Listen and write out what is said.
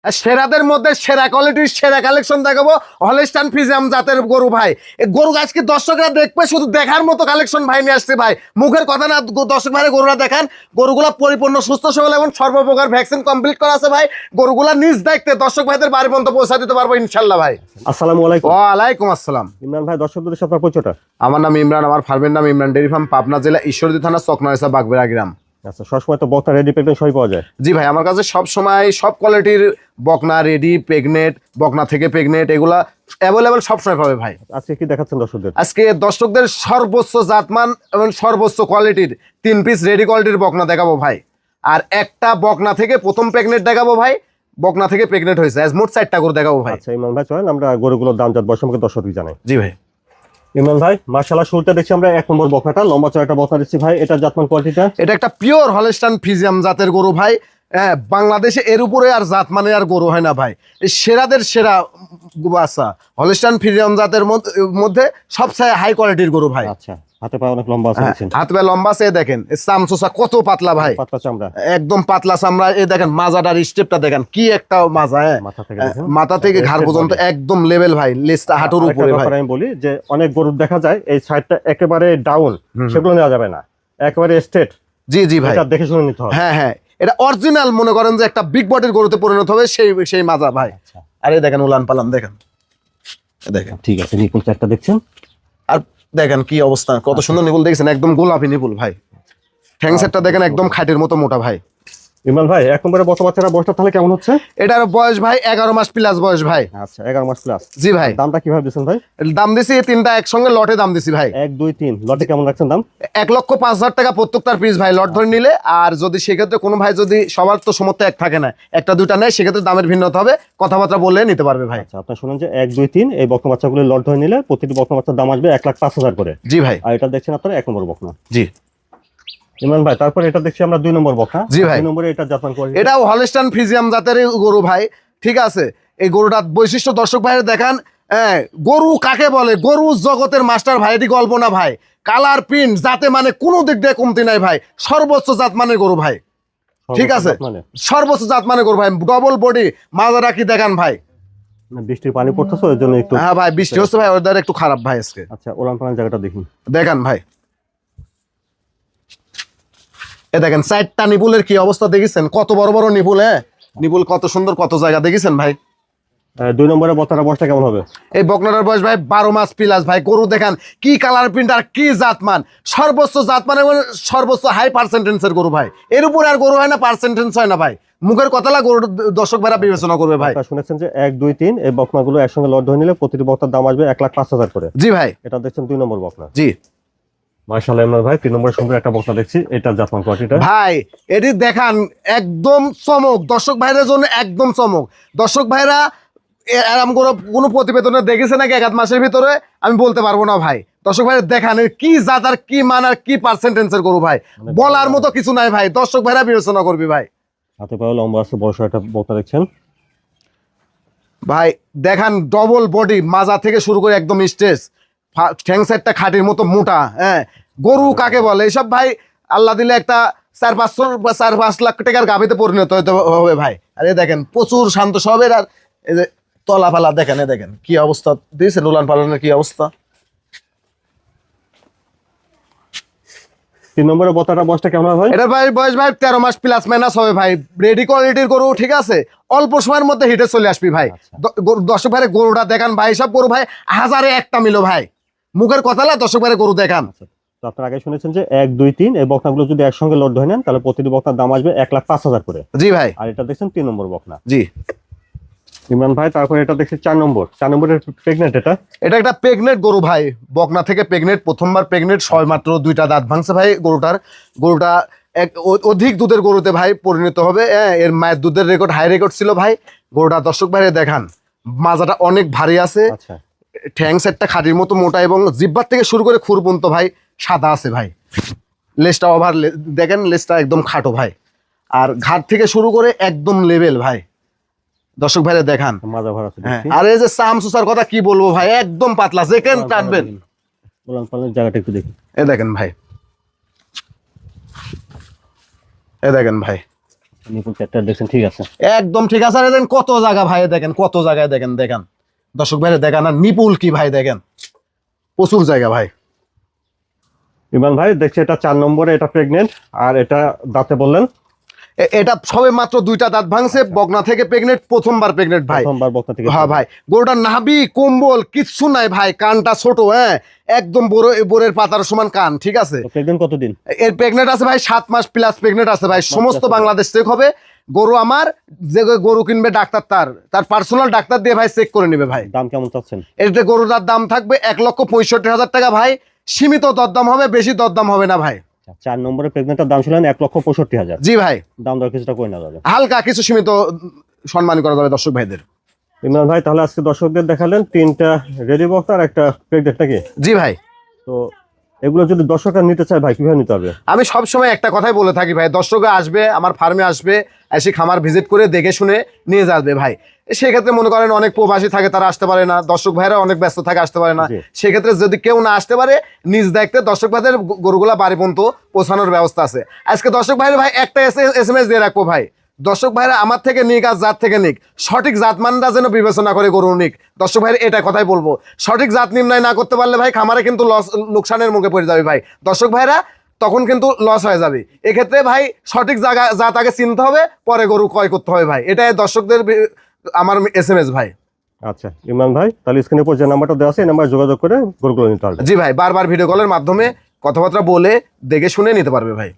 আর সেরাদের মধ্যে সেরা কোয়ালিটির সেরা কালেকশন দেখাবো হলস্টাইন ফ্রিজিয়ান জাতের গরু ভাই। এই গরু আজকে দর্শকরা দেখবে, শুধু দেখার মতো কালেকশন ভাই নিয়ে আসছে ভাই, মুখের কথা না, দর্শক ভাই গরুরা দেখান। গরুগুলা পরিপূর্ণ সুস্থ সবল এবং সর্বপ্রকার ভ্যাকসিন কমপ্লিট করা আছে ভাই। গরুগুলা নিজ দায়িত্বে দর্শক ভাইদের বাড়ি পর্যন্ত পৌঁছা দিতে পারবো ইনশাল্লাহ ভাই। আসসালামু আলাইকুম। ওয়ালাইকুম আসসালাম। ইমরান ভাই, দর্শকদের সাথে আপনার পরিচয়টা? আমার নাম ইমরান, আমার ফার্মের নাম ইমরান ডেইরি ফার্ম, পাবনা জেলা ঈশ্বরদী থানা চকনাইসা বাগবেড়া গ্রাম। আচ্ছা, সবসময় তো বকনা রেডি প্রেগনেন্ট সবই পাওয়া যায়? জি ভাই, আমার কাছে সব সময় সব কোয়ালিটির বকনা রেডি, প্রেগনেন্ট, বকনা থেকে প্রেগনেন্ট এগুলা অ্যাভেলেবেল সবসময় পাবে ভাই। আজকে কি দেখাচ্ছেন দর্শকদের? আজকে দর্শকদের সর্বোচ্চ জাতমান এবং সর্বোচ্চ কোয়ালিটির 3 পিস রেডি কোয়ালিটির বকনা দেখাবো ভাই। আর একটা বকনা থেকে প্রথম প্রেগনেন্ট দেখাবো ভাই, বকনা থেকে প্রেগনেন্ট হয়েছে, মোট 4টা গরু দেখাবো ভাই। আচ্ছা ইমরান ভাই, চলেন আমরা গরুগুলোর দাম জাত বয়স সম্পর্কে দর্শকদের জানাই। জি ভাই। ইমরান ভাই, মাশাআল্লাহ, শুরুতে দেখছি আমরা 1 নম্বর বকনাটা, লম্বা চড়াটা বকনা দেখছি ভাই। এটা জাতমান কোয়ালিটিটা? এটা একটা পিওর হলস্টাইন ফ্রিজিয়ান জাতের গরু ভাই। হ্যাঁ, বাংলাদেশে এর উপরে আর জাত মানে আর গরু হয় না ভাই। এই সেরাদের সেরা বাচ্চা হলস্টাইন ফ্রিজিয়ান জাতের মধ্যে সবচেয়ে হাই কোয়ালিটির গরু ভাই। আচ্ছা, হাতে পা অনেক লম্বা আছে দেখছেন? হাত পা লম্বা আছে, দেখেন চামচোসা কত পাতলা ভাই, পাতলা চামড়া, একদম পাতলা চামড়া। এই দেখেন মাজাটার স্টেপটা দেখেন, কি একটা মাজা। হ্যাঁ, মাথা থেকে ঘাড় পর্যন্ত একদম লেভেল ভাই, লেজটা হাঁটুর উপরে ভাই। আমি বলি যে অনেক গরু দেখা যায় এই সাইডটা একেবারে ডাউন, সেগুলো নেওয়া যাবে না, একেবারে স্ট্রেট। জি জি ভাই, দেখে শুনে নিতে হবে। হ্যাঁ হ্যাঁ, এটা অরিজিনাল মনে করেন যে একটা বিগ বডির গরুতে পরিণত হবে সেই মাজা ভাই। আরে দেখেন উলান পালান দেখেন, দেখেন ঠিক আছে। নিপুল চারটা দেখছেন, আর দেখেন কি অবস্থা, কত সুন্দর নিপুল দেখছেন, একদম গোলাপি নিপুল ভাই। ঠ্যাং সেটটা দেখেন একদম খাটের মতো মোটা ভাই। ইমরান ভাই, 1 নম্বরে বকনা বাচ্চারা বয়সটা তাহলে কেমন হচ্ছে? এটার বয়স ভাই 11 মাস প্লাস বয়স ভাই। আচ্ছা, 11 মাস প্লাস। জি ভাই। দামটা কিভাবে দিচ্ছেন ভাই? দাম দিছি 3টা একসঙ্গে লটে দাম দিছি ভাই। 1 2 3 লটে কেমন রাখছেন দাম? 1,05,000 টাকা প্রত্যেকটার পিস ভাই, লট ধরে নিলে। আর যদি সেক্ষেত্রে কোনো ভাই যদি সবার তো সমর্থ এক থাকে না, একটা দুইটা নেয়, সেক্ষেত্রে দামের ভিন্নতা হবে, কথাবার্তা বললে নিতে পারবে ভাই। আচ্ছা, আপনারা শুনুন যে 1 2 3 এই বকনা বাচ্চাগুলো লট ধরে নিলে প্রতিটি বকনা বাচ্চার দাম আসবে 1,05,000 করে। জি ভাই। আর এটা দেখছেন আপনারা 1 নম্বর বকনা। জি ইমরান ভাই, তারপরে এটা দেখছি আমরা 2 নম্বর বকনা। জি ভাই। 2 নম্বরে এটা জাপান কোয়ালিটি, এটাও হলস্টাইন ফ্রিজিয়ান জাতের গরু ভাই। ঠিক আছে, এই গরুটার বৈশিষ্ট্য দর্শক ভাইয়ের দেখান। গরু কাকে বলে, গরু জগতের মাস্টার ভাই, এটি গল্প না ভাই। কালার প্রিন্ট জাতে মানে কোনো দিক দিয়ে কমতি নাই ভাই, সর্বোচ্চ জাত মানের গরু ভাই। ঠিক আছে, সর্বোচ্চ জাত মানের গরু ভাই, ডবল বডি, মাজারা কি দেখান ভাই। বৃষ্টির পানি পড়তেছে ওই জন্য একটু। হ্যাঁ ভাই, বৃষ্টি হচ্ছে ভাই, ওয়েদার একটু খারাপ ভাই আজকে। আচ্ছা, ওলান পালান জায়গাটা দেখুন, দেখান ভাই। এ দেখেন 4টা নিপুলের কি অবস্থা দেখেছেন, কত বড় বড় নিপুল। হ্যাঁ, নিপুল কত সুন্দর, কত জায়গা দেখেছেন ভাই। 2 নম্বরে বকনার বয়সটা কেমন হবে? এই বকনাটার বয়স ভাই 12 মাস প্লাস ভাই। গরু দেখেন কি কালার প্রিন্ট আর কি জাতমান, সর্বোচ্চ জাতমান এবং সর্বোচ্চ হাই পার্সেন্টেন্সের গরু ভাই। এর উপরে আর গরু হয় না, পার্সেন্টেন্স হয় না ভাই। মুখের কথালা গরু দর্শক ভাইরা বিবেচনা করবে ভাই। শুনেছেন যে 1 2 3 এই বকনাগুলো একসঙ্গে লট ধরে নিলে প্রতিটি বকনার দাম আসবে 1,05,000 করে। জি ভাই। এটা দেখছেন 2 নম্বর বকনা। জি মাশাআল্লাহ ইমরান ভাই, 3 নম্বরে সুন্দর একটা বকনা দেখছি, এটা জাপান কোয়ালিটিটা ভাই। এটি দেখান একদম চমক, দর্শক ভাইদের জন্য একদম চমক। দর্শক ভাইরা এরকম কোনো প্রতিবেদনে দেখেছে নাকি 1 মাসের ভিতরে, আমি বলতে পারবো না ভাই। দর্শক ভাই দেখান কি জাত আর কি মান আর কি পার্সেন্টেন্সের গরু ভাই, বলার মতো কিছু নাই ভাই, দর্শক ভাইরা বিবেচনা করবি ভাই। হাতে পায়ে লম্বা আছে, বড় একটা বকনা দেখছেন ভাই। দেখান ডবল বডি, মাজা থেকে শুরু করে একদম স্টেজ, ঠ্যাং সাইডটা খাটির মতো মোটা। হ্যাঁ, গরু কাকে বলে এসব ভাই, আল্লাহ দিলে একটা 4-5 লাখ টাকার গাভিতে পরিণত হতে হবে ভাই। আর এই দেখেন প্রচুর শান্ত স্বভাবের, আর এই যে তলা ফালা দেখেন, এ দেখেন কি অবস্থা দিয়েছেন, উলান পালানের কি অবস্থা। 3 নম্বরে বকনাটার বয়সটা কেমন হবে? এটা ভাই বয়স ভাই 13 মাস প্লাস মাইনাস হবে ভাই। রেডি কোয়ালিটির গরু, ঠিক আছে, অল্প সময়ের মধ্যে হিটে চলে আসবি ভাই। দর্শক ভাই গরুটা দেখান ভাই, সব গরু ভাই 1000-এ একটা মিলো ভাই, মুখের কথা না, দর্শক ভাই গরু দেখান। তো আপনারা আগে শুনেছেন যে 1 2 3 এই বকনাগুলো যদি একসঙ্গে লট ধরে নেন তাহলে প্রতিটি বকনার দাম আসবে 1,05,000 করে। জি ভাই। আর এটা দেখছেন 3 নম্বর বকনা। জি ইমরান ভাই, তারপরে এটা দেখছি 4 নম্বরের প্রেগনেন্ট। এটা একটা প্রেগনেন্ট গরু ভাই, বকনা থেকে প্রেগনেন্ট, প্রথমবার প্রেগনেন্ট, মাত্র 2টা দাঁত ভাঙছে ভাই। গরুটা অধিক দুধের গরুতে ভাই পরিণত হবে। এর মায়ের দুধের রেকর্ড হাই রেকর্ড ছিল ভাই। গরুটা দর্শক ভাই দেখান, মাজাটা অনেক ভারী আছে। আচ্ছা, ঠ্যাং সেটটা খাটির মতো মোটা এবং জিব্বার থেকে শুরু করে খুর পর্যন্ত ভাই সাদা আছে ভাই। লেজটা ওভার দেখেন, লেজটা একদম খাটো ভাই। আর ঘাট থেকে শুরু করে একদম লেভেল ভাই, দর্শক ভাইরা দেখান। হ্যাঁ, আর এই যে চামচুসার কথা কি বলবো ভাই, একদম পাতলা, যেখান টানবেন। জায়গাটা একটু দেখি, এ দেখেন ভাই, এ দেখেন ভাই, নিপুল চারটা দেখছেন, ঠিক আছে। একদম ঠিক আছে। আর দেখেন কত জায়গা ভাই, দেখেন কত জায়গায়, দেখেন দেখেন দর্শক ভাই দেখেন, আর নিপুল কি ভাই দেখেন, প্রচুর জায়গা ভাই। ইমরান ভাই দেখছি এটা 4 নম্বরে, এটা প্রেগনেন্ট, আর এটা দাঁতে বললেন এটা সবে মাত্র 2টা দাঁত ভাঙছে, বগনা থেকে প্রেগনেন্ট, প্রথমবার প্রেগনেন্ট ভাই। প্রথমবার বকনা থেকে। হ্যাঁ ভাই, গরুটার নাভি কম্বল কিচ্ছু নাই ভাই, কানটা ছোট, হ্যাঁ একদম বোরের পাতার সমান কান, ঠিক আছে। প্রেগনেন্ট কতদিন? এর প্রেগনেন্ট আছে ভাই 7 মাস প্লাস প্রেগনেন্ট আছে ভাই, সমস্ত বাংলাদেশ চেক হবে। গরু আমার, যে গরু কিনবে ডাক্তার তার পার্সোনাল ডাক্তার দিয়ে ভাই চেক করে নেবে ভাই। দাম কেমন চাচ্ছেন? এটা গরুটার দাম থাকবে 1,65,000 টাকা ভাই, সীমিত দরদাম হবে, বেশি দরদাম হবে না ভাই। 4 নম্বরে প্রেগনেন্টের দাম ছিলেন 1,65,000। জি ভাই, দাম দর কিছুটা করে নেওয়া যাবে, হালকা কিছু সীমিত সম্মান করা যাবে দর্শক ভাইদের। ইমরান ভাই তাহলে আজকে দর্শকদের দেখালেন 3টা রেডি বক্স আর একটা প্রেগনেন্ট নাকি? জি ভাই, তো এগুলো যদি দর্শকরা নিতে চায় ভাই কিভাবে নিতে হবে? আমি সব সময় একটা কথাই বলে থাকি ভাই, দর্শক আসবে আমার ফার্মে, আসবে এসে খামার ভিজিট করে দেখে শুনে নিয়ে যাবে ভাই। সেক্ষেত্রে মনে করেন অনেক প্রবাসী থাকে, তারা আসতে পারে না, দর্শক ভাইরা অনেক ব্যস্ত থাকে, আসতে পারে না। জি। সেক্ষেত্রে যদি কেউ না আসতে পারে, নিজ দায়িত্বে দর্শক ভাইদের গরুগুলা বাড়ি পর্যন্ত পৌঁছানোর ব্যবস্থা আছে। আজকে দর্শক ভাইরা ভাই একটা SMS দিয়ে রাখবো ভাই, দর্শক ভাইরা আমার থেকে নিক আর জাত থেকে নিক, সঠিক জাত মানটা যেন বিবেচনা করে গরু নিক। দর্শক ভাইরা এটা কথাই বলবো, সঠিক জাত নির্ণয় না করতে পারলে ভাই খামারে কিন্তু লোকসানের মুখে পড়ে যাবে ভাই। দর্শক ভাইরা তখন কিন্তু লস হয়ে যাবে। এক্ষেত্রে ভাই সঠিক জাত আগে চিনতে হবে, পরে গরু ক্রয় করতে হবে ভাই। এটাই দর্শকদের আমার SMS ভাই। আচ্ছা ইমরান ভাই, তাহলে স্ক্রিনের উপর যে নাম্বারটা দেওয়া আছে এই নাম্বারে যোগাযোগ করে গরুগুলো নিতে পারবে। জি ভাই, বারবার ভিডিও কলের মাধ্যমে কথাবার্তা বলে দেখে শুনে নিতে পারবে ভাই।